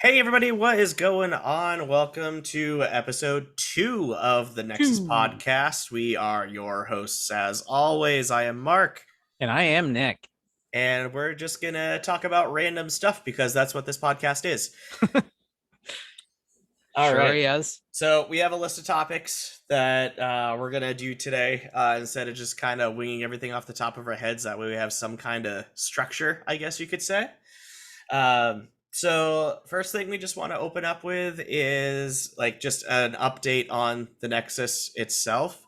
Hey everybody, what is going on? Welcome to episode 2 of the Nexus Two. podcast. We are your hosts as always. I am Mark, And I am Nick. and we're just going to talk about random stuff because that's what this podcast is. All Sure right. he is. So, we have a list of topics that we're going to do today instead of just kind of winging everything off the top of our heads. That way we have some kind of structure, I guess you could say. So first thing we just want to open up with is like just an update on the Nexus itself.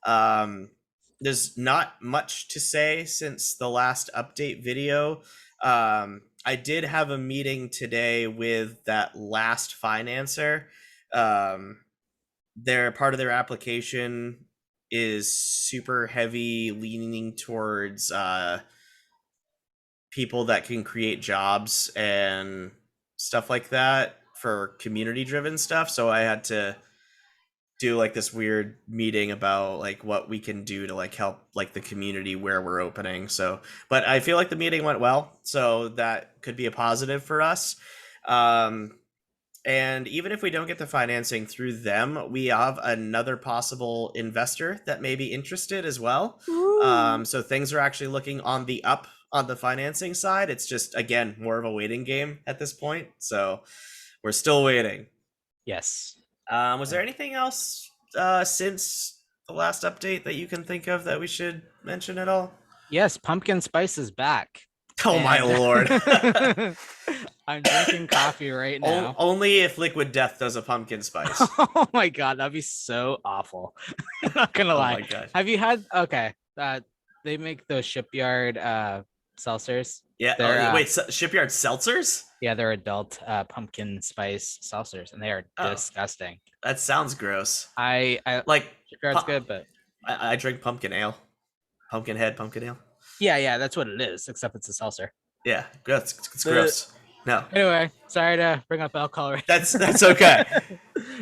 Um, there's not much to say since the last update video. I did have a meeting today with that last financer. Um, their part of their application is super heavy leaning towards people that can create jobs and stuff like that for community driven stuff. So I had to do like this weird meeting about like what we can do to like help like the community where we're opening. So, but I feel like the meeting went well, so that could be a positive for us. Um, and even if we don't get the financing through them, we have another possible investor that may be interested as well. Woo. So things are actually looking on the up on the financing side. It's just, again, more of a waiting game at this point. So we're still waiting. Yes. Was there anything else since the last update that you can think of that we should mention at all? Yes, pumpkin spice is back. Oh, my And lord. I'm drinking coffee right now. Only if Liquid Death does a pumpkin spice. Oh my god, that'd be so awful. I'm not gonna Oh lie. my god. Have you had they make those shipyard seltzers? Yeah. They're Wait, Shipyard Seltzers? yeah, they're adult pumpkin spice seltzers and they are Oh, disgusting. that sounds gross. I Like, shipyard's good, but I drink pumpkin ale. Pumpkin head, pumpkin ale. yeah, that's what it is, except it's a seltzer. Yeah, it's gross. No, Anyway, sorry to bring up alcohol. that's okay.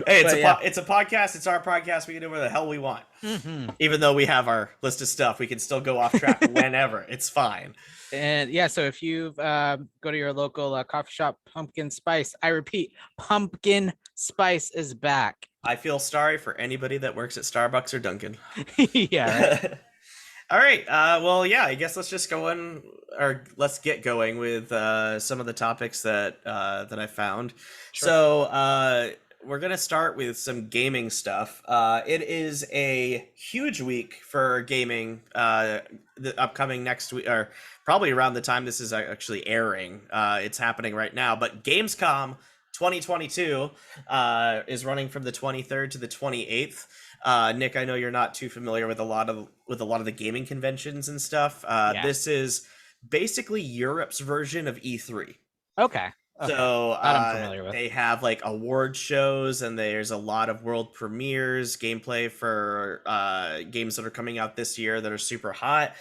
Hey, But it's a podcast. It's our podcast. We can do whatever the hell we want. Mhm. Even though we have our list of stuff, we can still go off track whenever. It's fine. And yeah, so if you go to your local coffee shop, pumpkin spice. I repeat, pumpkin spice is back. I feel sorry for anybody that works at Starbucks or Dunkin'. Yeah, right. All right. Well, yeah. I guess let's just go in, or let's get going with some of the topics that that I found. Sure. So we're gonna start with some gaming stuff. It is a huge week for gaming. The upcoming next week, or probably around the time this is actually airing. It's happening right now. But Gamescom 2022 is running from the 23rd to the 28th. Nick, I know you're not too familiar with a lot of the gaming conventions and stuff. Yeah. This is basically Europe's version of E3. Okay. So That I'm familiar with. they have like award shows, and there's a lot of world premieres, gameplay for games that are coming out this year that are super hot.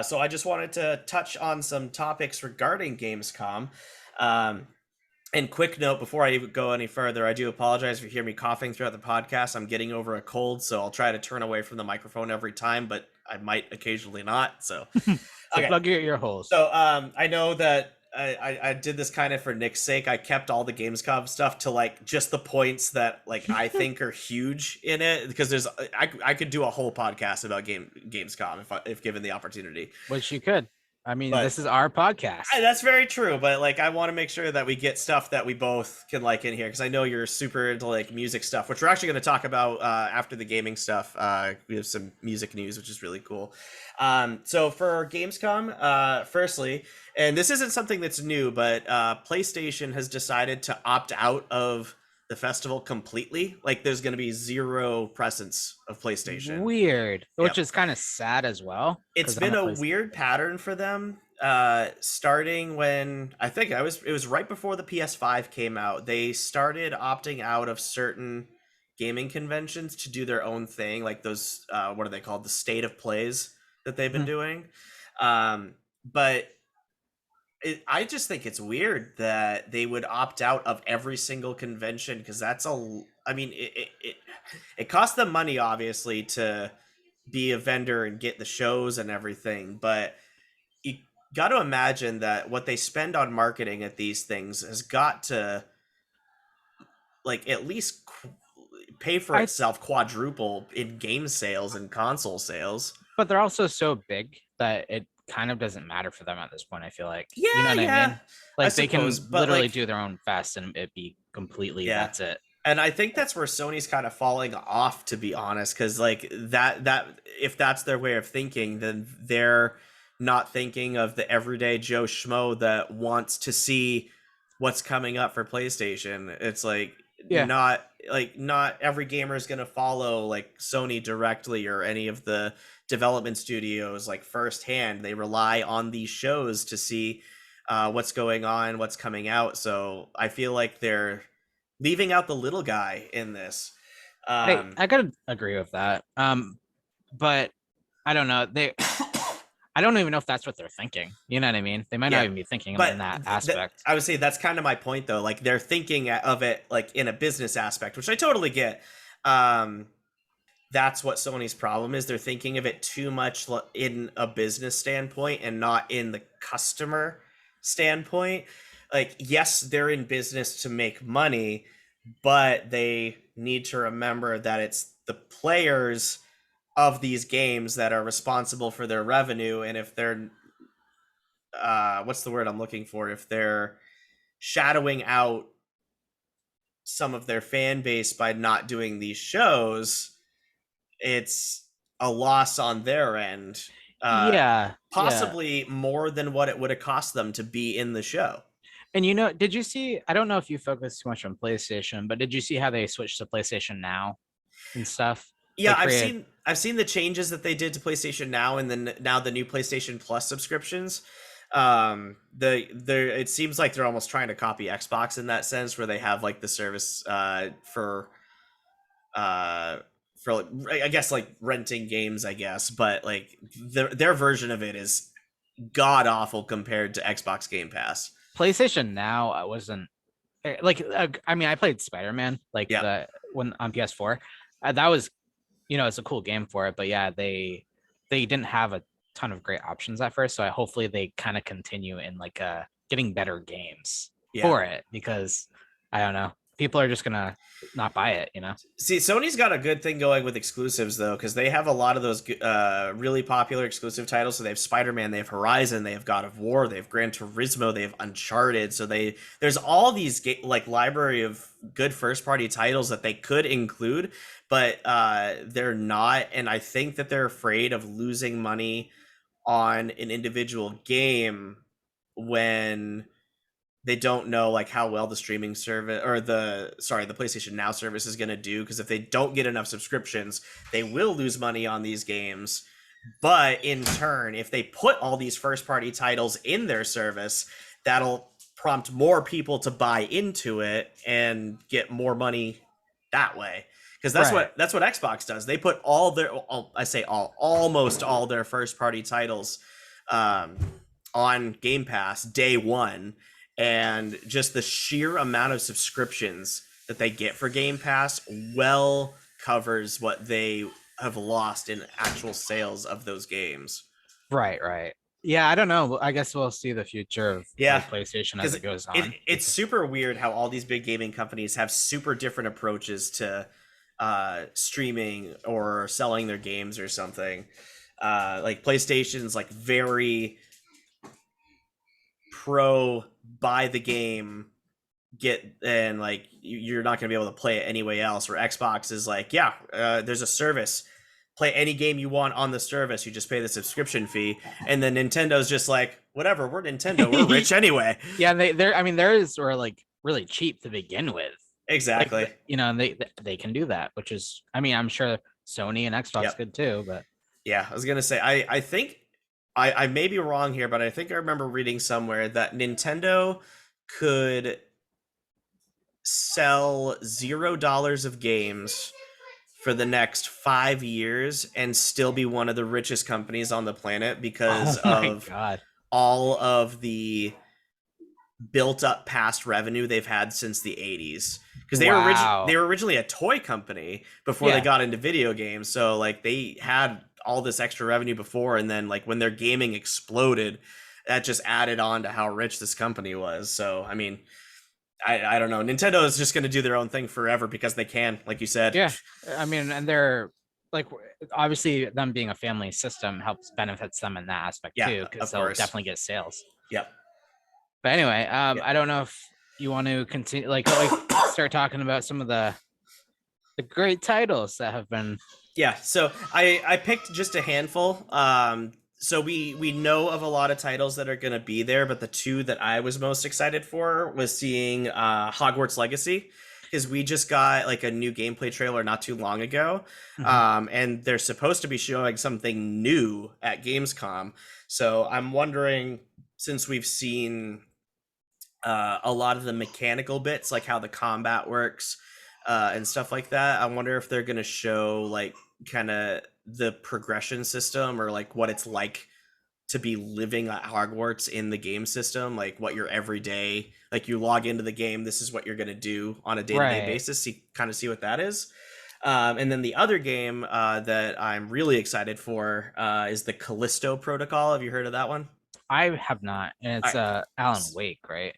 So I just wanted to touch on some topics regarding Gamescom. And quick note before I even go any further, I do apologize if you hear me coughing throughout the podcast. I'm getting over a cold, so I'll try to turn away from the microphone every time, but I might occasionally not. So, So okay. plug your ear holes. So I know that I did this kind of for Nick's sake. I kept all the Gamescom stuff to like just the points that like I think are huge in it, because there's I could do a whole podcast about Gamescom if given the opportunity. Which you could. I mean, But this is our podcast. that's very true, but like I want to make sure that we get stuff that we both can like in here, because I know you're super into like music stuff, which we're actually going to talk about after the gaming stuff. We have some music news, which is really cool. So for Gamescom, firstly, and this isn't something that's new, but PlayStation has decided to opt out of the festival completely. Like there's going to be zero presence of PlayStation. Weird, which Yep. is kind of sad as well. It's 'Cause I'm been a PlayStation weird fan. pattern for them, starting when I think it was right before the PS5 came out. They started opting out of certain gaming conventions to do their own thing, like those what are they called, the state of plays that they've been Mhm. doing. But I just think it's weird that they would opt out of every single convention, because I mean, it costs them money obviously to be a vendor and get the shows and everything, but got to imagine that what they spend on marketing at these things has got to like at least pay for I itself quadruple in game sales and console sales. but they're also so big that it kind of doesn't matter for them at this point. I feel like, you know Yeah, what I yeah, mean? I Like they suppose, can but literally like, do their own fest and it be completely yeah. that's it. And I think that's where Sony's kind of falling off, to be honest, because like that if that's their way of thinking, then they're not thinking of the everyday Joe Schmo that wants to see what's coming up for PlayStation. It's Yeah. not every gamer is going to follow like Sony directly or any of the development studios like firsthand. They rely on these shows to see what's going on, what's coming out. So I feel like they're leaving out the little guy in this. I gotta agree with that. But I don't know. I don't even know if that's what they're thinking. You know what I mean? They might not Yeah, even be thinking in but that aspect. I would say that's kind of my point, though. Like they're thinking of it like in a business aspect, which I totally get. Um, that's what Sony's problem is. They're thinking of it too much in a business standpoint and not in the customer standpoint. Like, yes, they're in business to make money, but they need to remember that it's the players of these games that are responsible for their revenue. And if they're what's the word I'm looking for, if they're shadowing out some of their fan base by not doing these shows, it's a loss on their end, uh Yeah, yeah. possibly more than what it would have cost them to be in the show. And did you see? I don't know if you focused too much on PlayStation, but did you see how they switched to PlayStation Now and stuff? Yeah, They i've created, seen i've seen the changes that they did to PlayStation Now, and then now the new PlayStation Plus subscriptions. The it seems like they're almost trying to copy Xbox in that sense, where they have like the service uh for like, I guess like renting games, I guess, but like their version of it is god awful compared to Xbox Game Pass. PlayStation Now. I wasn't like. I mean, I played Spider-Man like Yeah. the when on PS4. That was it's a cool game for it. But yeah, they didn't have a ton of great options at first. So hopefully they kind of continue in like getting better games Yeah. for it because I don't know. People are just gonna not buy it. See, Sony's got a good thing going with exclusives though, because they have a lot of those really popular exclusive titles. So they have Spider-Man, they have Horizon, they have God of War, they have Gran Turismo, they have Uncharted. So there's all these like library of good first-party titles that they could include, but they're not. And I think that they're afraid of losing money on an individual game when they don't know like how well the streaming service or the PlayStation Now service is going to do, because if they don't get enough subscriptions, they will lose money on these games. But in turn, if they put all these first party titles in their service, that'll prompt more people to buy into it and get more money that way. Because Right. that's what Xbox does. They put I say almost all their first party titles um, on Game Pass day one, and just the sheer amount of subscriptions that they get for Game Pass well covers what they have lost in actual sales of those games. Right. Right. Yeah. I don't know. I guess we'll see the future of Yeah, like PlayStation as because it goes on. it's super weird how all these big gaming companies have super different approaches to streaming or selling their games or something. Like PlayStation's like very pro buy the game, get, and like you're not going to be able to play it anyway else. Where Xbox is like, yeah, there's a service, play any game you want on the service, you just pay the subscription fee. And then Nintendo's just like, whatever, we're Nintendo, we're rich anyway. Yeah. They're. I mean, theirs were like really cheap to begin with. Like Exactly. and they can do that, which is. I mean, I'm sure Sony and Xbox Yep. could too, but Yeah, I was gonna say, I think I may be wrong here, but I think I remember reading somewhere that Nintendo could sell $0 of games for the next 5 years and still be one of the richest companies on the planet, because oh my of god. all of the built up past revenue they've had since the 80s, because they Wow. were originally a toy company before they Yeah. got into video games. So like they had all this extra revenue before, and then like when their gaming exploded, that just added on to how rich this company was. So I mean, I don't know. Nintendo is just going to do their own thing forever because they can, like you said. Yeah, I mean, and they're like, obviously them being a family system helps benefits them in that aspect Yeah, too, because of they'll course. definitely get sales. Yep. But anyway, Yeah. I don't know if you want to continue, like start talking about some of the great titles that have been. Yeah, so I picked just a handful. So we know of a lot of titles that are going to be there, but the two that I was most excited for was seeing Hogwarts Legacy, because we just got like a new gameplay trailer not too long ago, and they're supposed to be showing something new at Gamescom. So I'm wondering, since we've seen a lot of the mechanical bits, like how the combat works and stuff like that. I wonder if they're going to show like kind of the progression system, or like what it's like to be living at Hogwarts in the game system, like what your everyday, like you log into the game, this is what you're going to do on a day-to-day Right. basis, kind of see what that is. And then the other game that I'm really excited for is the Callisto Protocol. Have you heard of that one? I have not, and All it's right. Alan Wake, right? Is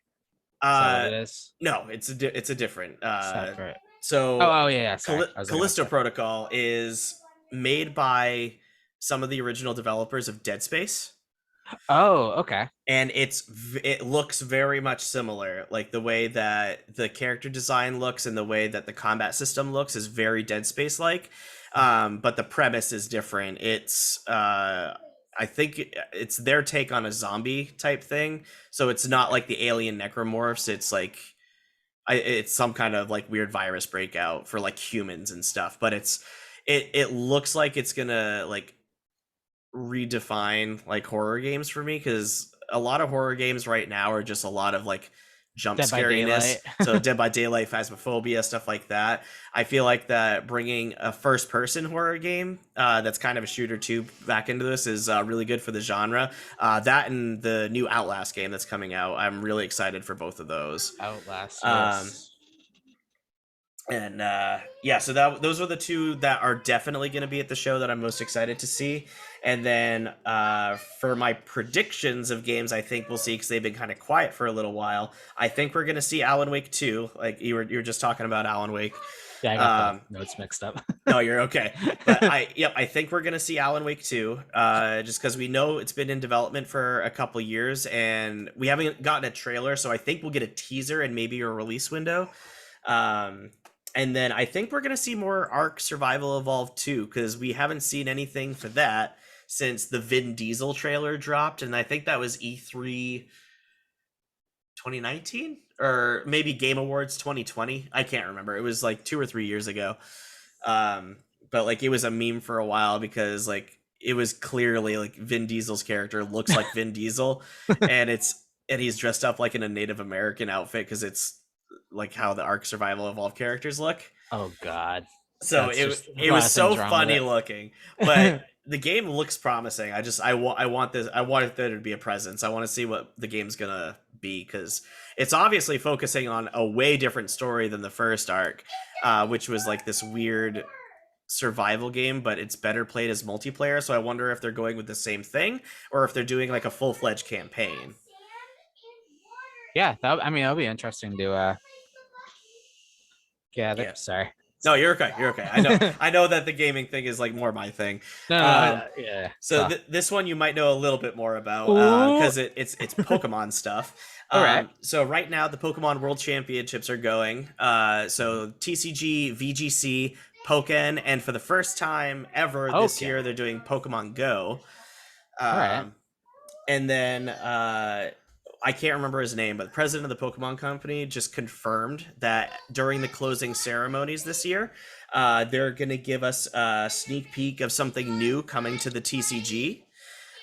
that what Uh, it is? no, it's a different. Separate. So Oh yeah, yeah. Sorry, I was looking at Callisto separate. Protocol is made by some of the original developers of Dead Space, Oh, okay. and it looks very much similar. Like the way that the character design looks and the way that the combat system looks is very Dead Space like, but the premise is different. It's I think it's their take on a zombie type thing. So it's not like the alien necromorphs. It's like it's some kind of like weird virus breakout for like humans and stuff. But it looks like it's gonna like redefine like horror games for me, because a lot of horror games right now are just a lot of like jump Dead by scariness. Daylight. So Dead by Daylight, Phasmophobia, stuff like that. I feel like that bringing a first person horror game that's kind of a shooter too back into this is really good for the genre. That and the new Outlast game that's coming out, I'm really excited for both of those. Outlast. um Yes. and yeah, so those are the two that are definitely going to be at the show that I'm most excited to see. And then for my predictions of games I think we'll see, because they've been kind of quiet for a little while, I think we're going to see Alan Wake 2. Like you were just talking about Alan Wake. Yeah, I got the notes mixed up. No, you're okay. But I think we're gonna see Alan Wake 2, just because we know it's been in development for a couple years and we haven't gotten a trailer, so I think we'll get a teaser and maybe a release window. Um, and then I think we're gonna see more Ark Survival Evolved 2, because we haven't seen anything for that since the Vin Diesel trailer dropped, and I think that was E3 2019 or maybe Game Awards 2020. I can't remember. It was like 2 or 3 years ago. Um, but like it was a meme for a while because like it was clearly like Vin Diesel's character looks like Vin Diesel, and he's dressed up like in a Native American outfit because it's like how the Ark Survival Evolved characters look. Oh God. So That's just a it lot was of things so wrong with funny it. looking, but the game looks promising. I want this. I want there to be a presence. I want to see what the game's gonna be, because it's obviously focusing on a way different story than the first Ark, which was like this weird survival game, but it's better played as multiplayer. So I wonder if they're going with the same thing or if they're doing like a full-fledged campaign. Yeah, I mean, that'll be interesting to gather. Yeah. Sorry. No, you're okay. You're okay. I know that the gaming thing is like more my thing. No, yeah. So So, this one you might know a little bit more about, ooh, because it's Pokemon stuff. all right. So right now the Pokemon World Championships are going. So TCG, VGC, Pokken, and for the first time ever this Okay. year they're doing Pokemon Go. All right. And then I can't remember his name, but the president of the Pokemon Company just confirmed that during the closing ceremonies this year, they're going to give us a sneak peek of something new coming to the TCG.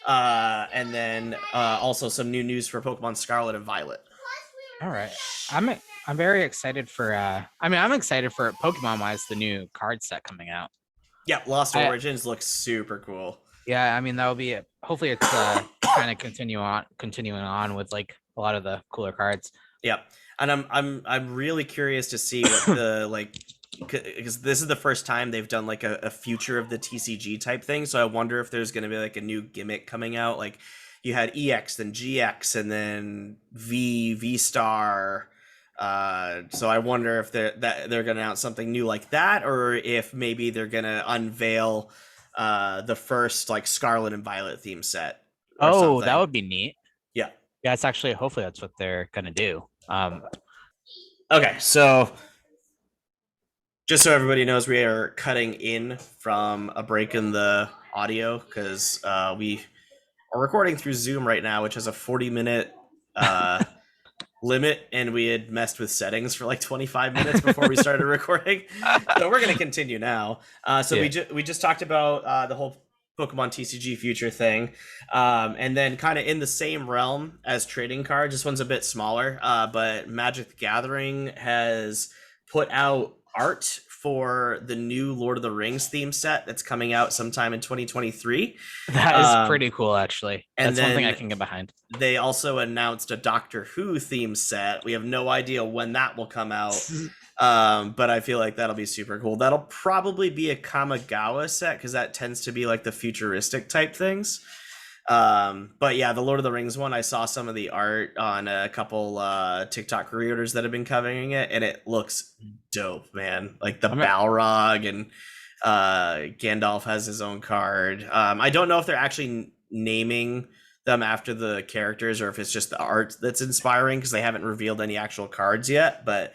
And then also some new news for Pokemon Scarlet and Violet. All right. I'm very excited for I mean, I'm excited for Pokemon wise the new card set coming out. Yeah, Lost Origins looks super cool. Yeah, I mean that will be it. Hopefully it's kind of continuing on with like a lot of the cooler cards. Yeah. And I'm really curious to see what the like, because this is the first time they've done like a future of the TCG type thing. So I wonder if there's going to be like a new gimmick coming out. Like you had EX, then GX, and then V Star, So I wonder if they're going to announce something new like that, or if maybe they're going to unveil the first like Scarlet and Violet theme set or Oh, that something. would be neat. Yeah. Yeah, it's actually hopefully that's what they're gonna do. Okay, so just so everybody knows, we are cutting in from a break in the audio because we are recording through Zoom right now, which has a 40-minute limit, and we had messed with settings for like 25 minutes before we started recording. So we're going to continue now. So Yeah. we just talked about the whole Pokemon TCG future thing, and then kind of in the same realm as trading cards. This one's a bit smaller, but Magic the Gathering has put out art for the new Lord of the Rings theme set that's coming out sometime in 2023. That is pretty cool, actually. And That's one thing I then can get behind. they also announced a Doctor Who theme set. We have no idea when that will come out, but I feel like that'll be super cool. That'll probably be a Kamigawa set because that tends to be like the futuristic type things. But yeah, the Lord of the Rings one, I saw some of the art on a couple TikTok creators that have been covering it, and it looks dope, man. Like the Balrog, and Gandalf has his own card. I don't know if they're actually naming them after the characters or if it's just the art that's inspiring, because they haven't revealed any actual cards yet, but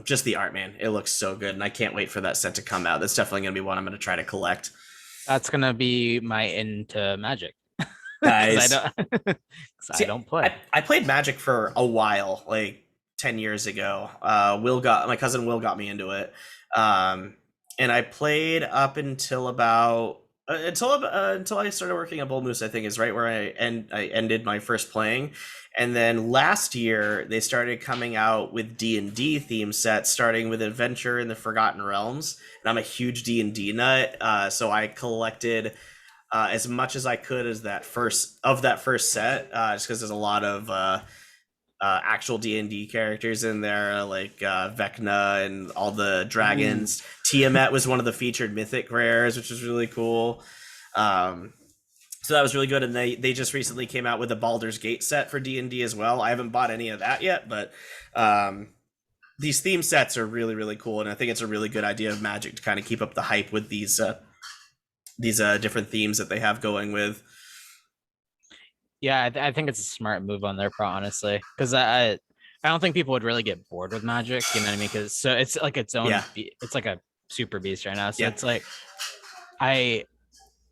just the art, man, it looks so good, and I can't wait for that set to come out. That's definitely gonna be one I'm gonna try to collect. That's gonna be my into Magic. Nice. I don't play. I played Magic for a while, like 10 years ago. My cousin Will got me into it. And I played up until about until I started working at Bull Moose, I think is right where I ended my first playing. And then last year they started coming out with D&D theme sets, starting with Adventure in the Forgotten Realms. And I'm a huge D&D nut, so I collected as much as I could as that first set, just because there's a lot of actual D&D characters in there, like Vecna and all the dragons. Tiamat was one of the featured mythic rares, which was really cool. So that was really good, and they just recently came out with a Baldur's Gate set for D&D as well. I haven't bought any of that yet, but these theme sets are really, really cool, and I think it's a really good idea of Magic to kind of keep up the hype with these different themes that they have going with. Yeah, I think it's a smart move on their part, honestly, because I don't think people would really get bored with Magic. You know what I mean? Because so it's like its own. Yeah. It's like a super beast right now. So Yeah. it's like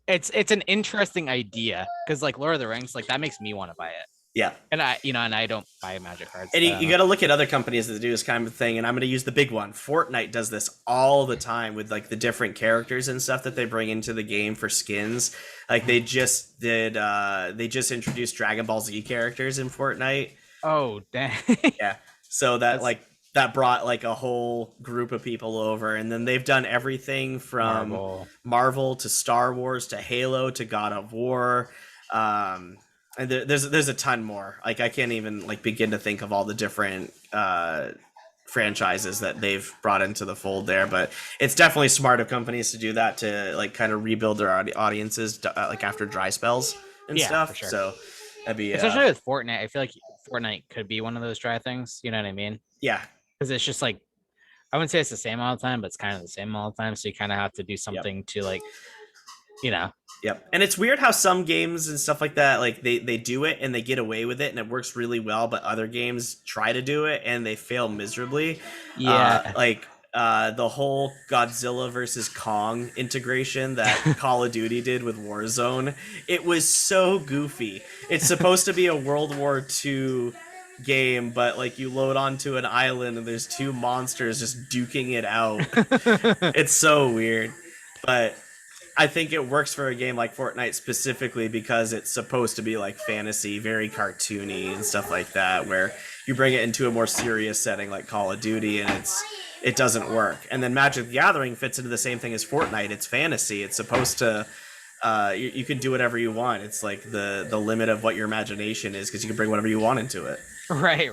it's an interesting idea because like Lord of the Rings, like that makes me want to buy it. Yeah. And I don't buy Magic cards. And you got to look at other companies that do this kind of thing. And I'm going to use the big one. Fortnite does this all the time with like the different characters and stuff that they bring into the game for skins. Like they just introduced Dragon Ball Z characters in Fortnite. Oh, dang. Yeah. So that brought like a whole group of people over. And then they've done everything from Marvel to Star Wars to Halo to God of War. And there's a ton more. Like I can't even like begin to think of all the different franchises that they've brought into the fold there. But it's definitely smart of companies to do that, to like kind of rebuild their audiences like after dry spells and stuff. For sure. So that'd be especially with Fortnite. I feel like Fortnite could be one of those dry things. You know what I mean? Yeah. Because it's just like, I wouldn't say it's the same all the time, but it's kind of the same all the time. So you kind of have to do something to like, you know. Yep. And it's weird how some games and stuff like that, like they do it and they get away with it and it works really well, but other games try to do it and they fail miserably. Yeah. Like the whole Godzilla versus Kong integration that Call of Duty did with Warzone. It was so goofy. It's supposed to be a World War II game, but like you load onto an island and there's two monsters just duking it out. It's so weird. But I think it works for a game like Fortnite specifically because it's supposed to be like fantasy, very cartoony and stuff like that, where you bring it into a more serious setting like Call of Duty and it doesn't work. And then Magic the Gathering fits into the same thing as Fortnite. It's fantasy. It's supposed to you can do whatever you want. It's like the limit of what your imagination is, because you can bring whatever you want into it. Right.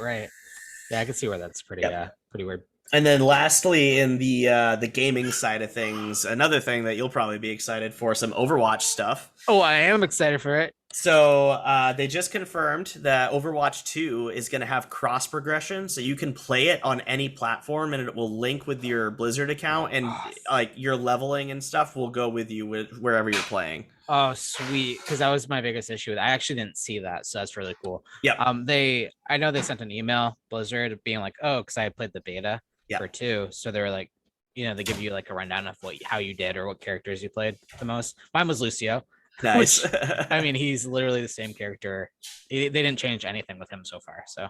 Yeah, I can see where that's pretty pretty weird. And then lastly, in the gaming side of things, another thing that you'll probably be excited for, some Overwatch stuff. Oh, I am excited for it. So they just confirmed that Overwatch 2 is going to have cross progression, so you can play it on any platform, and it will link with your Blizzard account, and like your leveling and stuff will go with you with wherever you're playing. Oh, sweet. Because that was my biggest issue. I actually didn't see that, so that's really cool. Yep. I know they sent an email, Blizzard, being like, oh, because I played the beta for Yep. 2, so they were like, they give you like a rundown of how you did or what characters you played the most. Mine was Lucio, Nice. which I mean, he's literally the same character. They didn't change anything with him so far, so.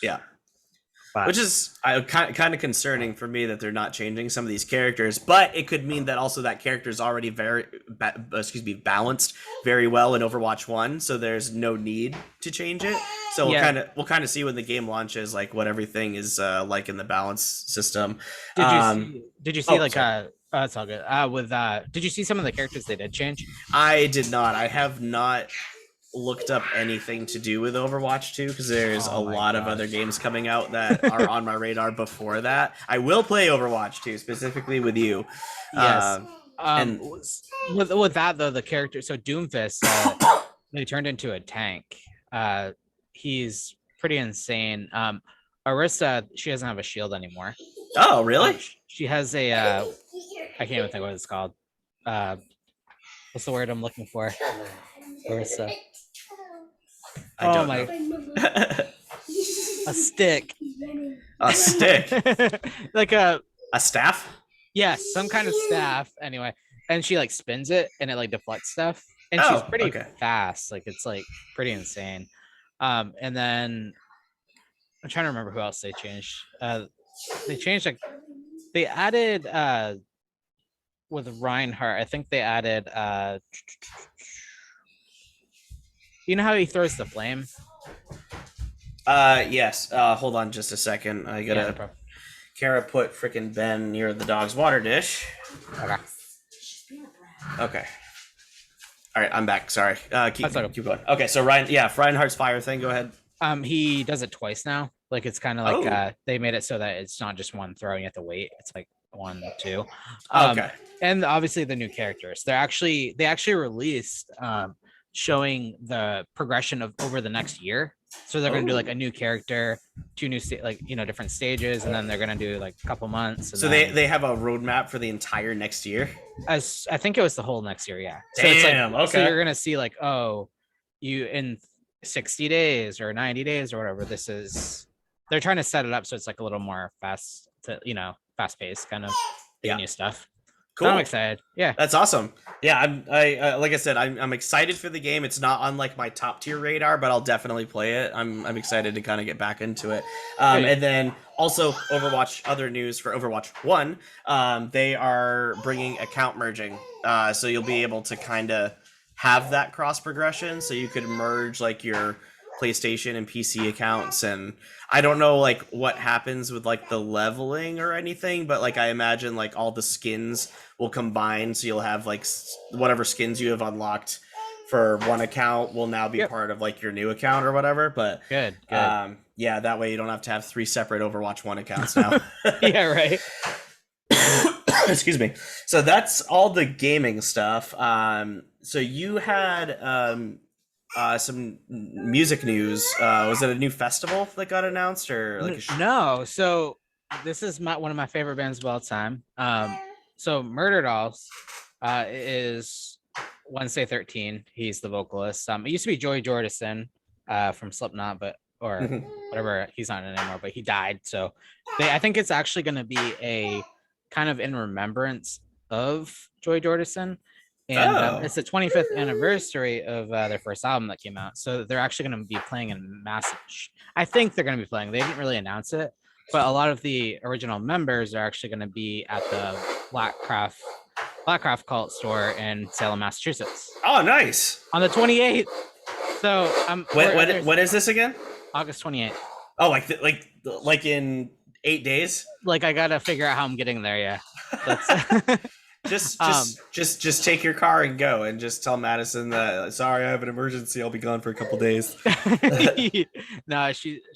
Yeah. But Which is kind of concerning for me that they're not changing some of these characters, but it could mean that also that character is already balanced very well in Overwatch 1, so there's no need to change it. So we'll kind of see when the game launches like what everything is like in the balance system. Did you see like sorry. it's all good. Did you see some of the characters they did change? I did not. I have not looked up anything to do with Overwatch 2 because there's a lot of other games coming out that are on my radar before that. I will play Overwatch 2 specifically with you. Yes. And with that though, the character, so Doomfist, they turned into a tank. He's pretty insane. Orisa, she doesn't have a shield anymore. Oh, really? She has a I can't even think what it's called. What's the word I'm looking for? Orisa. I don't know. A stick. A stick. Like a staff? Yes, some kind of staff. Anyway, and she like spins it and it like deflects stuff. And she's pretty fast. Like it's like pretty insane. And then I'm trying to remember who else they changed. They changed like they added with Reinhardt. I think they added you know how he throws the flame? Yes. Hold on just a second. I gotta. Yeah, Kara put frickin' Ben near the dog's water dish. Okay. Okay. All right, I'm back. Sorry. Keep going. Okay, so Reinhardt's fire thing. Go ahead. He does it twice now. Like it's kind of like they made it so that it's not just one throw. You have to wait. It's like 1, 2. Okay. And obviously the new characters. They actually released showing the progression of over the next year. So they're going to do like a new character, 2 new different stages, and then they're going to do like a couple months. And so they have a roadmap for the entire next year. As I think it was the whole next year, yeah. So it's like, okay. So you're going to see like, oh, you in 60 days or 90 days or whatever. This is they're trying to set it up so it's like a little more fast paced kind of new stuff. Cool. So I'm excited. Yeah, that's awesome. Yeah, I like I said, I'm excited for the game. It's not on like my top tier radar, but I'll definitely play it. I'm excited to kind of get back into it. And then also Overwatch. Other news for Overwatch 1, they are bringing account merging, so you'll be able to kind of have that cross progression. So you could merge like your PlayStation and PC accounts, and I don't know like what happens with like the leveling or anything, but like I imagine like all the skins will combine, so you'll have like whatever skins you have unlocked for one account will now be part of like your new account or whatever. But good. Yeah, that way you don't have to have 3 separate Overwatch 1 accounts now. Yeah, right. Excuse me. So that's all the gaming stuff. So you had some music news. Was it a new festival that got announced, or like no? So this is one of my favorite bands of all time. So Murder Dolls is Wednesday 13. He's the vocalist. It used to be Joey Jordison from Slipknot, or whatever. He's not anymore, but he died. So I think it's actually going to be a kind of in remembrance of Joey Jordison. And it's the 25th anniversary of their first album that came out. So they're actually going to be playing in massive. I think they're going to be playing. They didn't really announce it, but a lot of the original members are actually going to be at the Blackcraft Cult store in Salem, Massachusetts. Oh, nice. On the 28th. So when is this again? August 28th. Oh, like in 8 days? Like I got to figure out how I'm getting there. Yeah. That's just take your car and go, and just tell Madison that sorry, I have an emergency. I'll be gone for a couple days. No,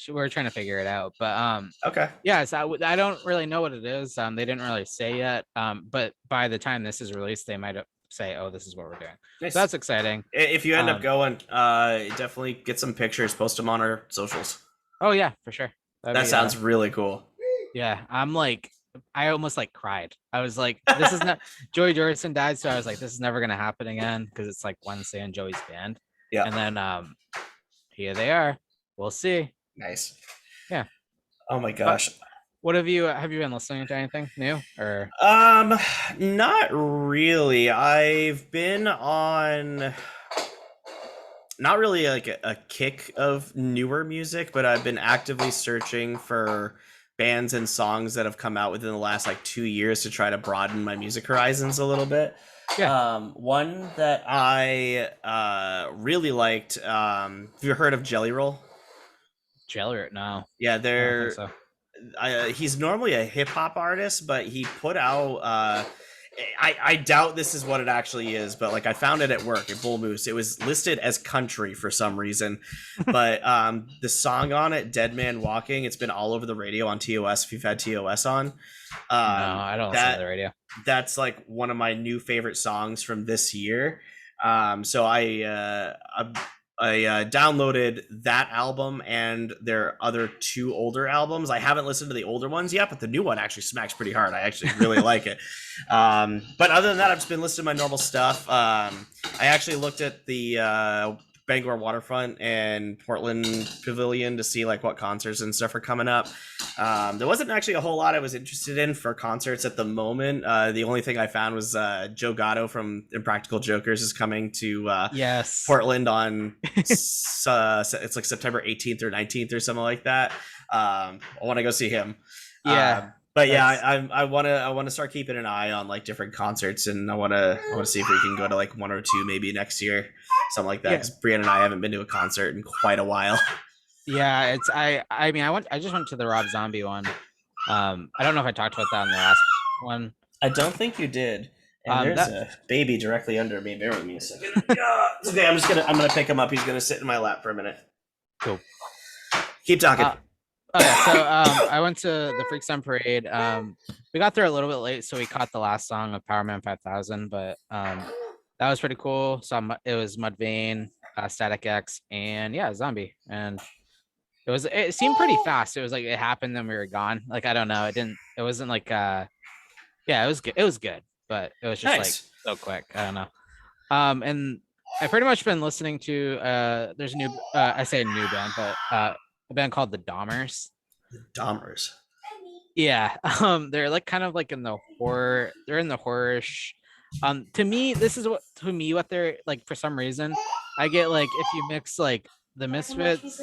we're trying to figure it out, but okay. Yeah, so I don't really know what it is. They didn't really say yet. But by the time this is released, they might have. say, oh, this is what we're doing. Nice. So that's exciting. If you end up going, definitely get some pictures, post them on our socials. Oh yeah, for sure. That sounds really cool. Yeah, I'm like, I almost like cried. I was like, this is not Joey Jordison died, so I was like, this is never gonna happen again because it's like Wednesday in Joey's band. Yeah. And then here they are. We'll see. Nice. Yeah. Oh my gosh. But what have you been listening to anything new or not really. I've been on not really like a kick of newer music, but I've been actively searching for bands and songs that have come out within the last like 2 years to try to broaden my music horizons a little bit. Yeah. One that I really liked. Have you heard of Jelly Roll? Jelly Roll? No. Yeah, I don't they're think he's normally a hip hop artist, but he put out I doubt this is what it actually is, but like I found it at work at Bull Moose. It was listed as country for some reason, but the song on it, "Dead Man Walking," it's been all over the radio on TOS. If you've had TOS on, no, I don't listen to the radio. That's like one of my new favorite songs from this year. So I downloaded that album and their other 2 older albums. I haven't listened to the older ones yet, but the new one actually smacks pretty hard. I actually really like it. But other than that, I've just been listening to my normal stuff. I actually looked at the Bangor Waterfront and Portland Pavilion to see like what concerts and stuff are coming up. There wasn't actually a whole lot I was interested in for concerts at the moment. The only thing I found was Joe Gatto from Impractical Jokers is coming to yes, Portland on it's like September 18th or 19th or something like that. I want to go see him. Yeah. But yeah, I want to start keeping an eye on like different concerts, and I want to see if we can go to like 1 or 2 maybe next year, something like that. Because Brianna and I haven't been to a concert in quite a while. Yeah, it's I mean I just went to the Rob Zombie one. I don't know if I talked about that in the last one. I don't think you did. And there's a baby directly under me. Bear with me a second. It's okay. I'm gonna pick him up. He's gonna sit in my lap for a minute. Cool. Keep talking. Okay, so I went to the Freakstown Parade. We got there a little bit late, so we caught the last song of Power Man 5000, but that was pretty cool. So it was Mudvayne, Static X, and yeah, Zombie, and it seemed pretty fast. It was like it happened, then we were gone. Like I don't know, it wasn't like yeah, it was good, but it was just like so quick. I don't know. And I've pretty much been listening to there's a new I say a new band, but a band called the Dahmers. The Dahmers. Yeah. They're like kind of like in the horror. They're in the horror-ish. To me, what they're like for some reason. I get like if you mix like the Misfits,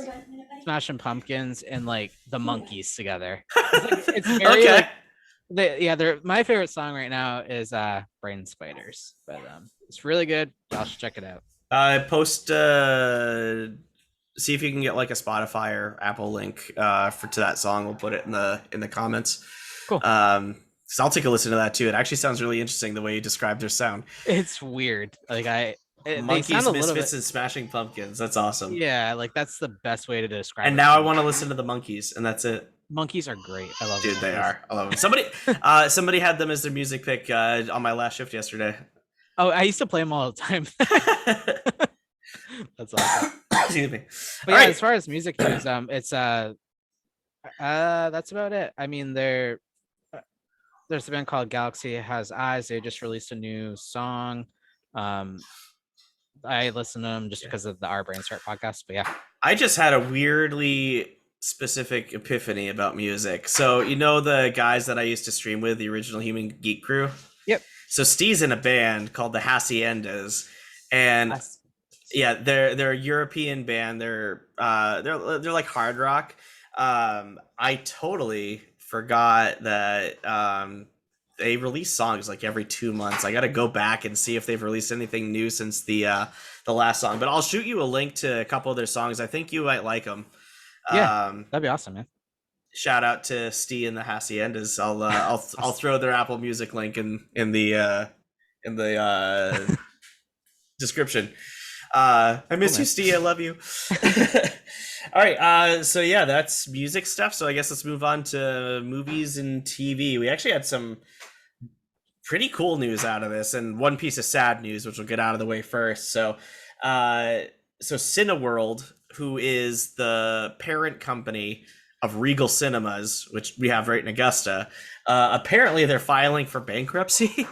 Smashing Pumpkins, and like the Monkees together. It's very okay. They're my favorite song right now is Brain Spiders, but it's really good. Y'all should check it out. Post see if you can get like a Spotify or Apple link to that song. We'll put it in the comments. Cool. So I'll take a listen to that too. It actually sounds really interesting the way you described their sound. It's weird. Like Monkees, Misfits, and Smashing Pumpkins. That's awesome. Yeah, like that's the best way to describe it. And now I want to listen to the Monkees, and that's it. Monkees are great. I love them. Dude, they are. I love them. Somebody had them as their music pick on my last shift yesterday. Oh, I used to play them all the time. That's awesome. Excuse me. But yeah, as far as music goes, it's that's about it. I mean, there's a band called Galaxy Has Eyes. They just released a new song. I listen to them just because of the Our Brain Start podcast. But yeah, I just had a weirdly specific epiphany about music. So you know the guys that I used to stream with, the Original Human Geek Crew. Yep. So Steve's in a band called the Haciendas, and yeah, they're a European band. They're like hard rock. I totally forgot that they release songs like every 2 months. I got to go back and see if they've released anything new since the last song. But I'll shoot you a link to a couple of their songs. I think you might like them. Yeah, that'd be awesome, man. Shout out to Steve and the Haciendas. I'll throw their Apple Music link in the description. I miss you, Steve. I love you. All right. So yeah, that's music stuff. So I guess let's move on to movies and TV. We actually had some pretty cool news out of this, and one piece of sad news, which we'll get out of the way first. Uh, so Cineworld, who is the parent company of Regal Cinemas, which we have right in Augusta, apparently they're filing for bankruptcy.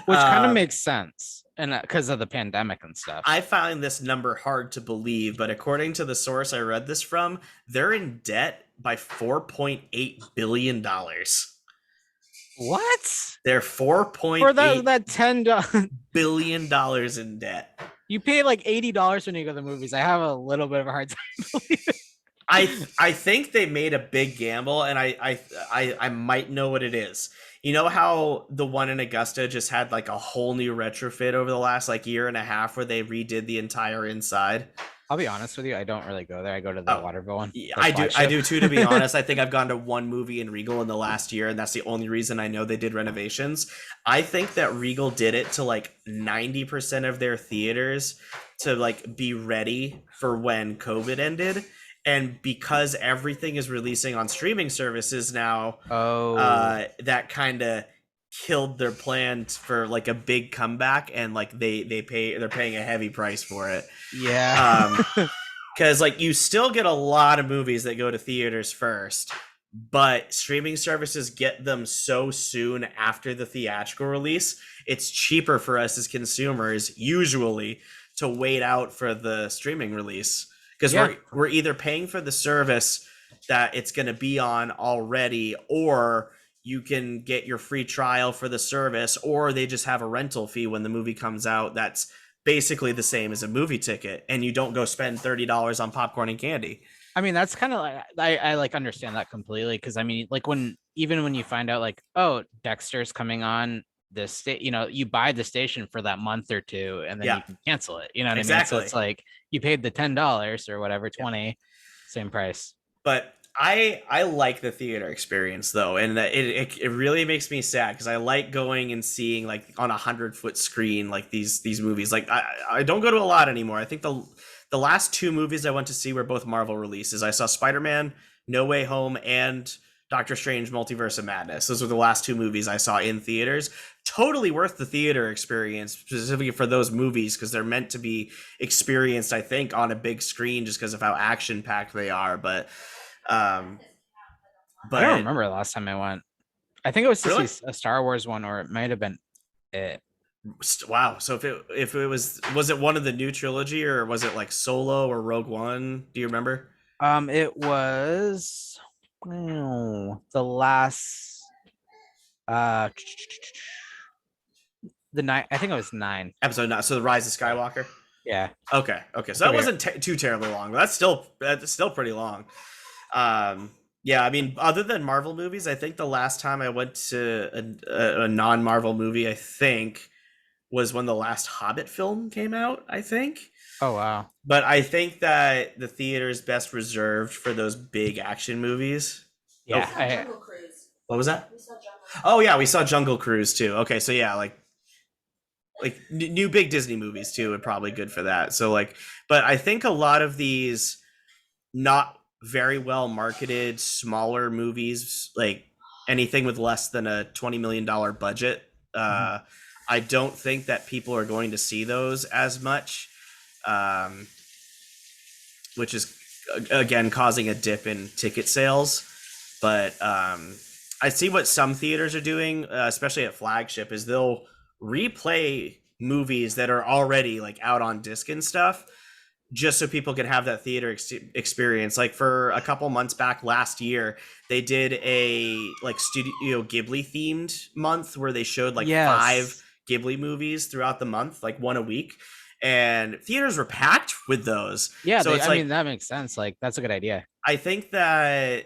Which kind of makes sense, and because of the pandemic and stuff. I find this number hard to believe, but according to the source I read this from, they're in debt by $4.8 billion. What? They're $4.8 For that $10 billion in debt. You pay like $80 when you go to the movies. I have a little bit of a hard time believing. I think they made a big gamble, and I might know what it is. You know how the one in Augusta just had like a whole new retrofit over the last like year and a half, where they redid the entire inside? I'll be honest with you, I don't really go there. I go to the Waterville one. Yeah, I do too, to be honest. I think I've gone to one movie in Regal in the last year, and that's the only reason I know they did renovations. I think that Regal did it to like 90% of their theaters to like be ready for when COVID ended. And because everything is releasing on streaming services now, that kind of killed their plans for like a big comeback, and like they're paying a heavy price for it. Yeah. Because like you still get a lot of movies that go to theaters first, but streaming services get them so soon after the theatrical release. It's cheaper for us as consumers usually to wait out for the streaming release, because we're either paying for the service that it's going to be on already, or you can get your free trial for the service, or they just have a rental fee when the movie comes out that's basically the same as a movie ticket, and you don't go spend $30 on popcorn and candy. I mean, that's kind of like I like understand that completely, because I mean, like when you find out like, oh, Dexter's coming on this state, you buy the station for that month or two, and then you can cancel it. You know what I mean? So it's like you paid the $10 or whatever, 20, same price. But I like the theater experience though, and it really makes me sad, because I like going and seeing like on 100-foot screen like these movies. Like I don't go to a lot anymore. I think the last two movies I went to see were both Marvel releases. I saw Spider-Man No Way Home and Doctor Strange Multiverse of Madness. Those were the last two movies I saw in theaters. Totally worth the theater experience, specifically for those movies, because they're meant to be experienced, I think, on a big screen just because of how action-packed they are. But I don't remember the last time I went. I think it was to see a Star Wars one, or it might have been it. Wow. So if it was it one of the new trilogy, or was it like Solo or Rogue One? Do you remember? It was the last the 9. I think it was 9. Episode 9. So the Rise of Skywalker. Yeah. Okay. So that wasn't too terribly long. But that's still pretty long. Yeah, I mean, other than Marvel movies, I think the last time I went to a non-Marvel movie, I think, was when the last Hobbit film came out, I think. Oh, wow. But I think that the theater is best reserved for those big action movies. Yeah. Jungle Cruise. What was that? We saw Jungle Cruise. Oh, yeah, we saw Jungle Cruise, too. Okay, so yeah, like new big Disney movies, too, are probably good for that. So, like, but I think a lot of these not very well marketed smaller movies, like anything with less than a $20 million budget, I don't think that people are going to see those as much, which is again causing a dip in ticket sales. But I see what some theaters are doing, especially at Flagship, is they'll replay movies that are already like out on disc and stuff, just so people can have that theater experience. Like for a couple months back last year, they did a like Studio Ghibli themed month where they showed like 5 Ghibli movies throughout the month, like one a week, and theaters were packed with those. Yeah, so I mean, that makes sense. Like that's a good idea. I think that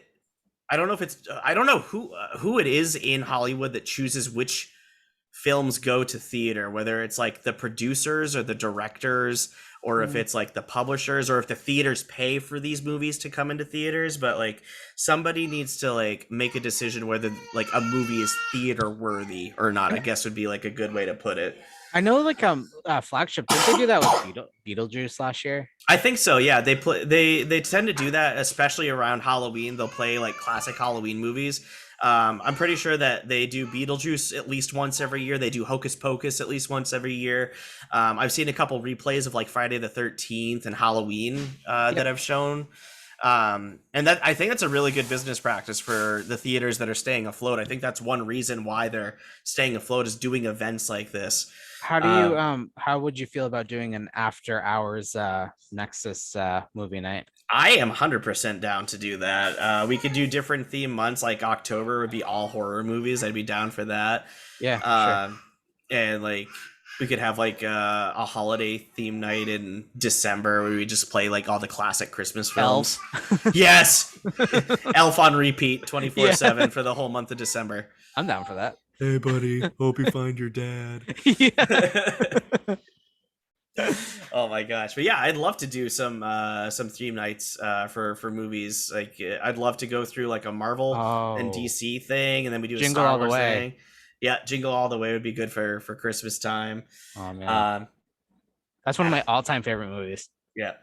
I don't know who it is in Hollywood that chooses which films go to theater, whether it's like the producers or the directors, or if it's like the publishers, or if the theaters pay for these movies to come into theaters. But like somebody needs to like make a decision whether like a movie is theater worthy or not, I guess would be like a good way to put it. I know like Flagship, did they do that with Beetlejuice last year? I think so, yeah. They tend to do that, especially around Halloween. They'll play like classic Halloween movies. I'm pretty sure that they do Beetlejuice at least once every year. They do Hocus Pocus at least once every year. I've seen a couple replays of like Friday the 13th and Halloween Yep. that I've shown. And that I think that's a really good business practice for the theaters that are staying afloat. I think that's one reason why they're staying afloat is doing events like this. How do you Um, how would you feel about doing an after hours Nexus movie night? I am 100% down to do that. We could do different theme months, like October would be all horror movies. I'd be down for that. Yeah, sure. And like we could have like a holiday theme night in December where we just play like all the classic Christmas films. Elf. Yes, Elf on repeat 24/7 Yeah. for the whole month of December. I'm down for that. Hey, buddy, hope you find your dad. Yeah. Oh my gosh, but yeah, I'd love to do some theme nights for movies. Like I'd love to go through like a Marvel and Oh, DC thing, and then we do a Jingle Star All the Wars Way. thing. Yeah, Jingle All the Way would be good for Christmas time. Oh man, That's one of my all-time favorite movies. Yeah.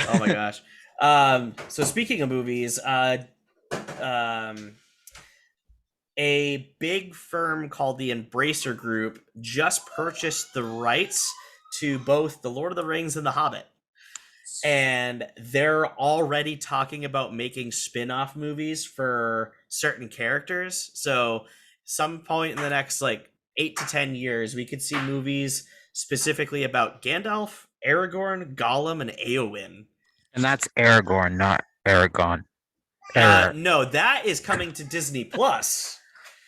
Oh my gosh. So speaking of movies, a big firm called the Embracer Group just purchased the rights to both The Lord of the Rings and The Hobbit. And they're already talking about making spin-off movies for certain characters. So some point in the next like 8 to 10 years, we could see movies specifically about Gandalf, Aragorn, Gollum, and Eowyn. And that's Aragorn, not Aragon. No, that is coming to Disney Plus.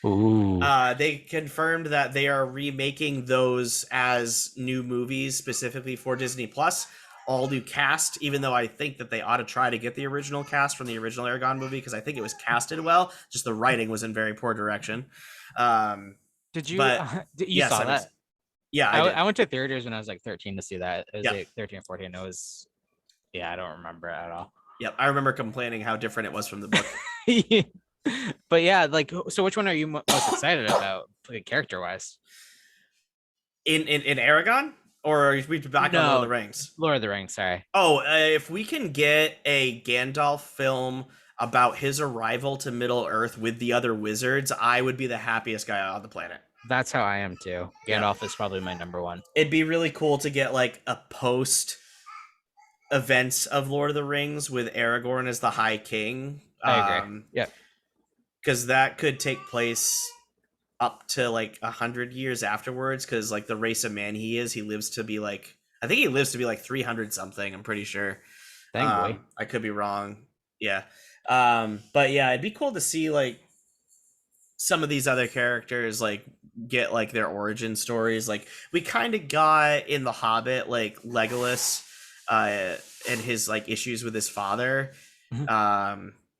Ooh. They confirmed that they are remaking those as new movies specifically for Disney Plus. All new cast, even though I think that they ought to try to get the original cast from the original Aragon movie because I think it was casted well. Just the writing was in very poor direction. Did you? But You yes, saw that? Yeah, I did. I went to theaters when I was like 13 to see that. It was Yeah. like 13 or 14. It was, yeah, I don't remember it at all. Yep, I remember complaining how different it was from the book. But yeah, like, so which one are you most excited about, like, character-wise? In Aragon? Or are we back on Lord of the Rings? Lord of the Rings, sorry. Oh, if we can get a Gandalf film about his arrival to Middle Earth with the other wizards, I would be the happiest guy on the planet. That's how I am too. Gandalf is probably my number one. It'd be really cool to get like a post events of Lord of the Rings with Aragorn as the High King. I agree. Yeah. Because that could take place up to like 100 years afterwards, because like the race of man he lives to be like, I think he lives to be like 300 something, I'm pretty sure. Thank boy. I could be wrong. Yeah. But yeah, it'd be cool to see like some of these other characters like get like their origin stories. Like we kind of got in The Hobbit like Legolas and his like issues with his father.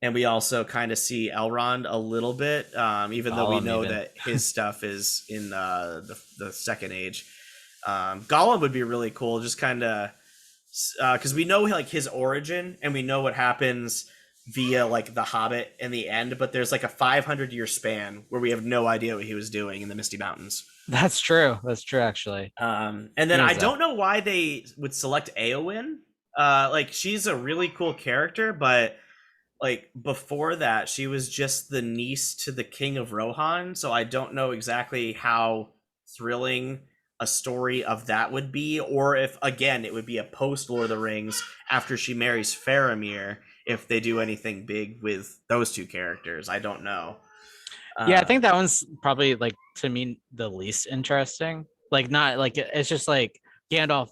And we also kind of see Elrond a little bit, even though we know that his stuff is in the Second Age. Gollum would be really cool, just kind of because we know like his origin and we know what happens via like The Hobbit in the end, but there's like a 500-year span where we have no idea what he was doing in the Misty Mountains. That's true. That's true, actually. And then I don't know why they would select Eowyn. Like she's a really cool character, but like before that she was just the niece to the King of Rohan, so I don't know exactly how thrilling a story of that would be, or if again it would be a post Lord of the Rings after she marries Faramir, if they do anything big with those two characters. I don't know. Yeah, I think that one's probably like to me the least interesting. Like not like it's just like Gandalf,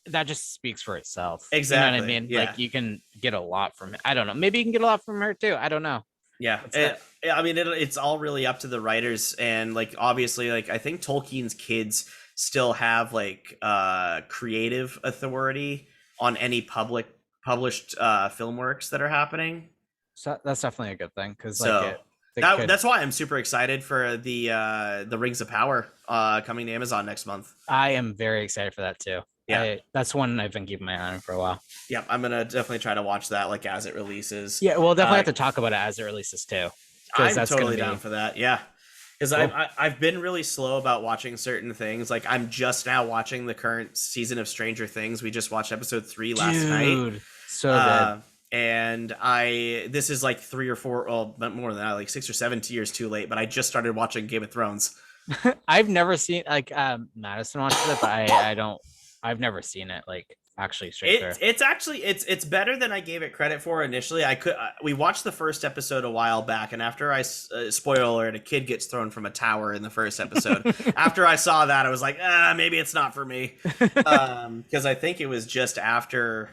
that just speaks for itself. Exactly. You know what I mean? Yeah. Like you can get a lot from it. I don't know. Maybe you can get a lot from her too. I don't know. Yeah. I mean, it's all really up to the writers, and like obviously, like I think Tolkien's kids still have like creative authority on any published film works that are happening. So that's definitely a good thing, because so that's why I'm super excited for the Rings of Power coming to Amazon next month. I am very excited for that too. Yeah, that's one I've been keeping my eye on for a while. Yeah, I'm gonna definitely try to watch that like as it releases. Yeah, we'll definitely have to talk about it as it releases too. I'm totally down for that. Yeah, because cool. I've been really slow about watching certain things. Like I'm just now watching the current season of Stranger Things. We just watched episode 3 last night. So good. and this is like 3 or 4, well, more than that, like 6 or 7 years too late. But I just started watching Game of Thrones. I've never seen like Madison watches it, but I've never seen it like actually straight through. It's actually it's better than I gave it credit for initially. We watched the first episode a while back, and after spoiler alert, a kid gets thrown from a tower in the first episode. After I saw that, I was like, maybe it's not for me, because I think it was just after.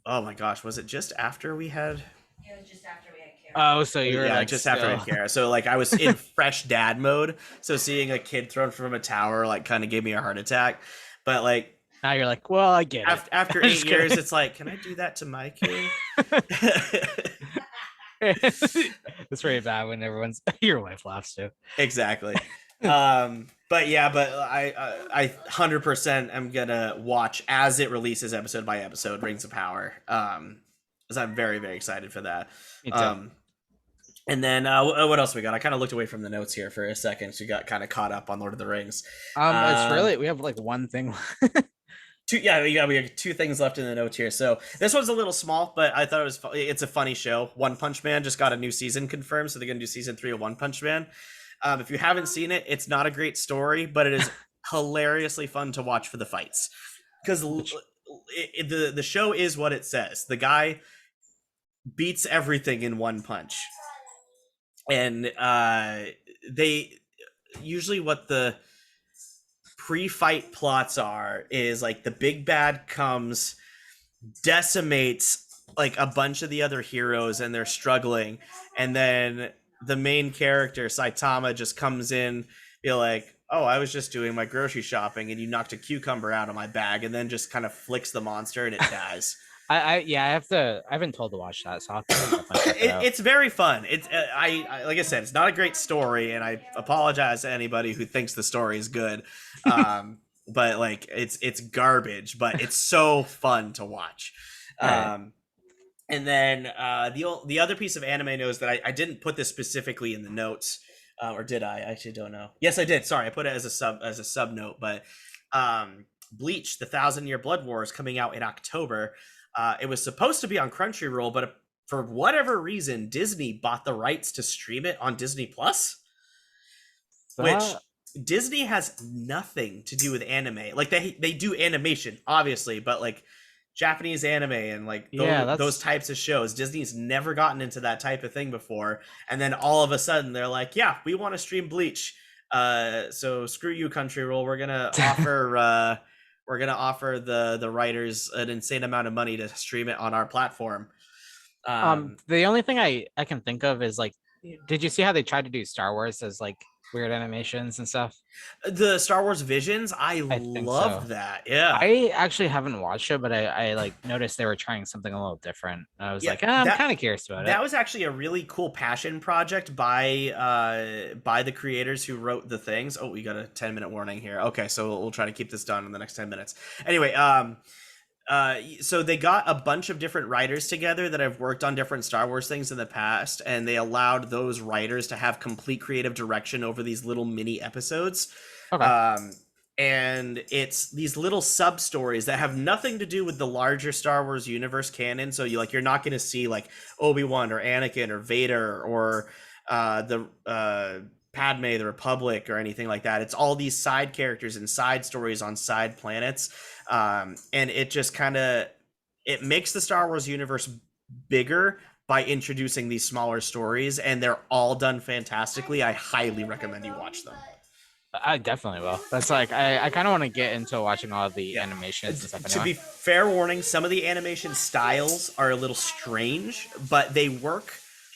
Oh my gosh, was it just after we had? It was just after we had Kara. Oh, so you're like just after we had Kara. So like I was in fresh dad mode. So seeing a kid thrown from a tower like kind of gave me a heart attack. But like now you're like, well, I get it. After 8 years, it's like, can I do that to my kid? It's very bad when your wife laughs too. Exactly. But I 100% am gonna watch as it releases episode by episode Rings of Power. Because I'm very, very excited for that. Me too. And then what else we got? I kind of looked away from the notes here for a second, so we got kind of caught up on Lord of the Rings. It's really, we have like one thing. We have 2 things left in the notes here. So this one's a little small, but I thought it's a funny show. One Punch Man just got a new season confirmed, so they're gonna do season 3 of One Punch Man. If you haven't seen it, it's not a great story, but it is hilariously fun to watch for the fights, because the show is what it says. The guy beats everything in one punch, and they usually what the pre-fight plots are is like the big bad comes, decimates like a bunch of the other heroes, and they're struggling, and then the main character Saitama just comes in, be like, oh, I was just doing my grocery shopping and you knocked a cucumber out of my bag, and then just kind of flicks the monster and it dies. I've been told to watch that, so I'll have to check it out. It's very fun. It's I like I said, it's not a great story, and I apologize to anybody who thinks the story is good. But like it's garbage, but it's so fun to watch. And then the other piece of anime news that I didn't put this specifically in the notes, or did I? I actually don't know. Yes, I did. Sorry, I put it as a sub note. But Bleach: The 1,000-Year Blood War is coming out in October. It was supposed to be on Crunchyroll, but for whatever reason, Disney bought the rights to stream it on Disney Plus, which Disney has nothing to do with anime. Like they do animation, obviously, but like Japanese anime and like those types of shows, Disney's never gotten into that type of thing before. And then all of a sudden they're like, yeah, we want to stream Bleach. So screw you, Crunchyroll. We're gonna offer the writers an insane amount of money to stream it on our platform. The only thing I can think of is like, did you see how they tried to do Star Wars as like weird animations and stuff? The Star Wars Visions, I loved that. Yeah, I actually haven't watched it, but I like noticed they were trying something a little different. I was like, I'm kind of curious about it. That was actually a really cool passion project by the creators who wrote the things. Oh, we got a 10-minute warning here. Okay, so we'll try to keep this done in the next 10 minutes. Anyway, so they got a bunch of different writers together that have worked on different Star Wars things in the past, and they allowed those writers to have complete creative direction over these little mini episodes. Okay. And it's these little sub stories that have nothing to do with the larger Star Wars universe canon. So you're not going to see like Obi-Wan or Anakin or Vader or the Padme, the Republic, or anything like that. It's all these side characters and side stories on side planets. And it just it makes the Star Wars universe bigger by introducing these smaller stories, and they're all done fantastically. I highly recommend you watch them. I definitely will. That's like, I kind of want to get into watching all of the animations and stuff. To be fair warning, some of the animation styles are a little strange, but they work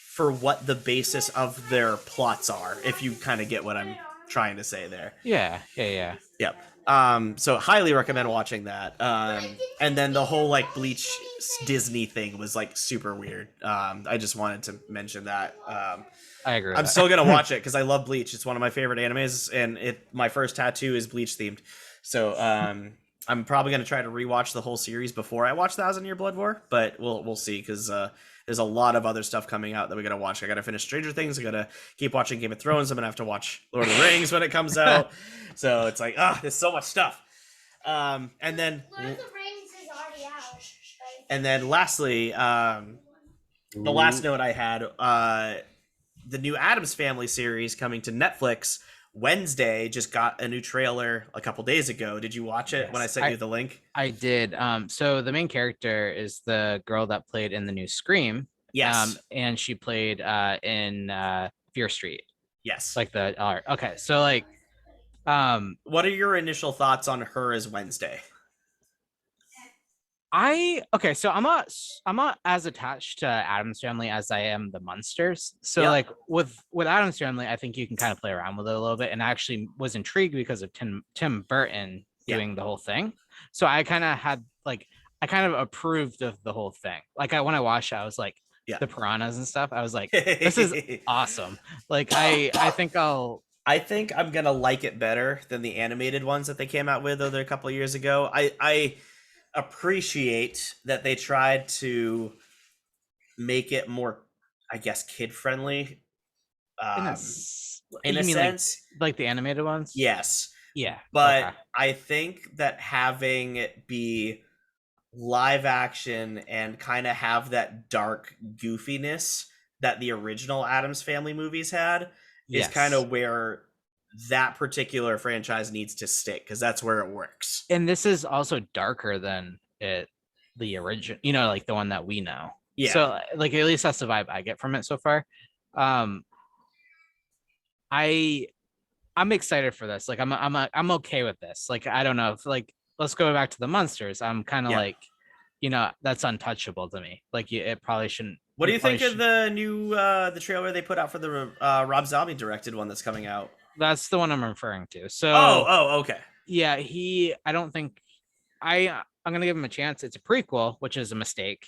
for what the basis of their plots are, if you kind of get what I'm trying to say there. Yeah. Yep. So highly recommend watching that. And then the whole like Bleach Disney thing was like super weird. I just wanted to mention that. I agree. I'm still gonna watch it because I love Bleach. It's one of my favorite animes, and my first tattoo is Bleach themed. So I'm probably gonna try to rewatch the whole series before I watch 1,000-Year Blood War, but we'll see, because there's a lot of other stuff coming out that we gotta watch. I gotta finish Stranger Things. I gotta keep watching Game of Thrones. I'm gonna have to watch Lord of the Rings when it comes out. So it's like, there's so much stuff. And then Lord of the Rings is already out. And then lastly, the last note I had, the new Addams Family series coming to Netflix Wednesday just got a new trailer a couple days ago. Did you watch it when I sent you the link? I did. So the main character is the girl that played in the new Scream. Yes. And she played in Fear Street. Yes. Like the art. Okay, so like, what are your initial thoughts on her as Wednesday? So I'm not as attached to Addams Family as I am the Munsters. So like with Addams Family, I think you can kind of play around with it a little bit, and I actually was intrigued because of Tim Burton doing the whole thing. So I kind of approved of the whole thing. Like when I watched it, I was like, the piranhas and stuff, I was like, this is awesome. Like I think I'm gonna like it better than the animated ones that they came out with a couple of years ago. I appreciate that they tried to make it more, I guess, kid friendly. In a sense, like the animated ones. Yes. Yeah. But I think that having it be live action and kind of have that dark goofiness that the original Addams Family movies had is kind of where that particular franchise needs to stick, because that's where it works. And this is also darker than the original, like the one that we know. Yeah. So like at least that's the vibe I get from it so far. I'm excited for this. Like I'm okay with this. Like I don't know if like let's go back to the Munsters. I'm kind of like, that's untouchable to me. Like it probably shouldn't. What do you think of the new the trailer they put out for the Rob Zombie directed one that's coming out? That's the one I'm referring to. So okay. Yeah, I don't think I'm gonna give him a chance. It's a prequel, which is a mistake.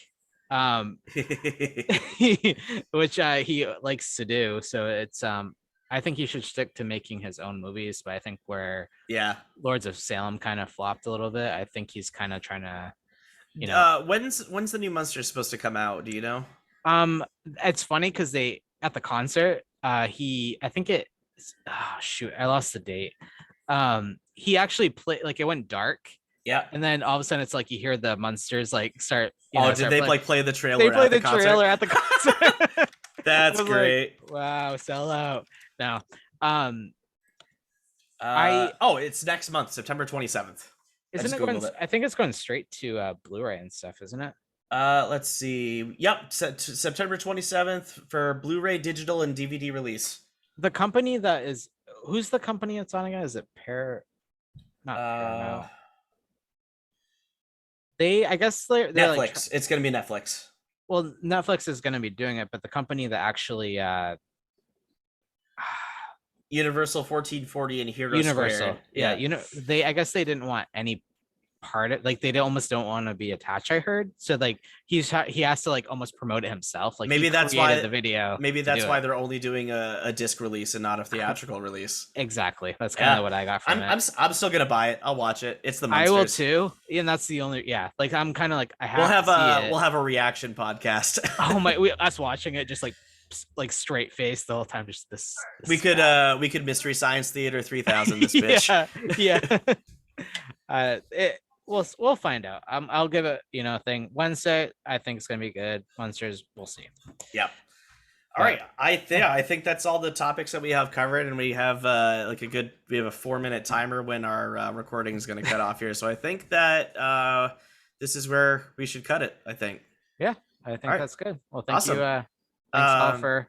Which he likes to do. So it's I think he should stick to making his own movies, but I think where Lords of Salem kind of flopped a little bit, I think he's kind of trying to when's the new Munsters supposed to come out? Do you know? It's funny because they at the concert, I think it I lost the date. He actually played, like, it went dark. Yeah. And then all of a sudden it's like you hear the Munsters like start. Did they like play the trailer? They played the trailer at the concert. That's great. Like, wow, sell out. Now, it's next month, September 27th. Isn't it going? I think it's going straight to Blu-ray and stuff, isn't it? Let's see. Yep, September 27th for Blu-ray, digital, and DVD release. The company who's the company it's on again? Is it Not Paramount. I guess they're Netflix. Like, it's going to be Netflix. Well, Netflix is going to be doing it, but the company that actually Universal 1440 and Hero Universal. Squared. I guess they didn't want any part of, like, they almost don't want to be attached, I heard. So like he has to like almost promote it himself. Like maybe that's why the video. Maybe that's why they're only doing a disc release and not a theatrical release. Exactly. That's kind of what I got from it. I'm still gonna buy it. I'll watch it. It's the Munsters. I will too. And that's the only like I'm kind of like we'll have a reaction podcast. Oh my, us watching it just like straight face the whole time. Just this we could Mystery Science Theater 3000 this bitch. Yeah. We'll find out. I'll give it thing Wednesday. I think it's gonna be good. Munsters, we'll see. Yep. All right. I think that's all the topics that we have covered, and we have we have a 4-minute timer when our recording is going to cut off here. So I think that this is where we should cut it. I think. Yeah, I think that's good. Well, thank you. Thanks all for.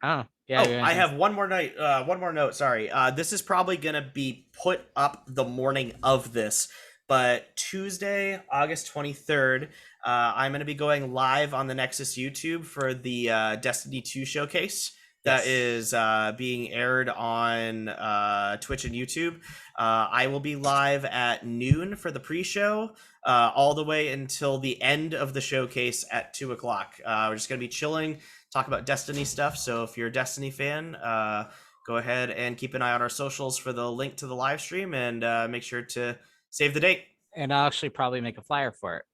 I don't know. Yeah. I have one more note. Sorry. This is probably going to be put up the morning of this. But Tuesday, August 23rd, I'm going to be going live on the Nexus YouTube for the Destiny 2 showcase that is being aired on Twitch and YouTube. I will be live at noon for the pre-show, all the way until the end of the showcase at 2 o'clock. We're just going to be chilling, talk about Destiny stuff. So if you're a Destiny fan, go ahead and keep an eye on our socials for the link to the live stream, and make sure to save the date. And I'll actually probably make a flyer for it.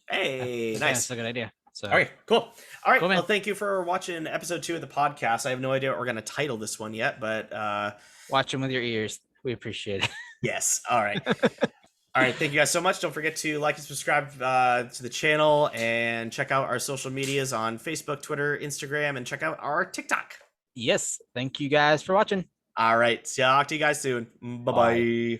Hey, nice. That's a good idea. So, all right, cool. All right, cool, well, thank you for watching episode 2 of the podcast. I have no idea what we're going to title this one yet, but... watch them with your ears. We appreciate it. Yes, all right. All right, thank you guys so much. Don't forget to like and subscribe to the channel and check out our social medias on Facebook, Twitter, Instagram, and check out our TikTok. Yes, thank you guys for watching. All right, talk to you guys soon. Bye-bye.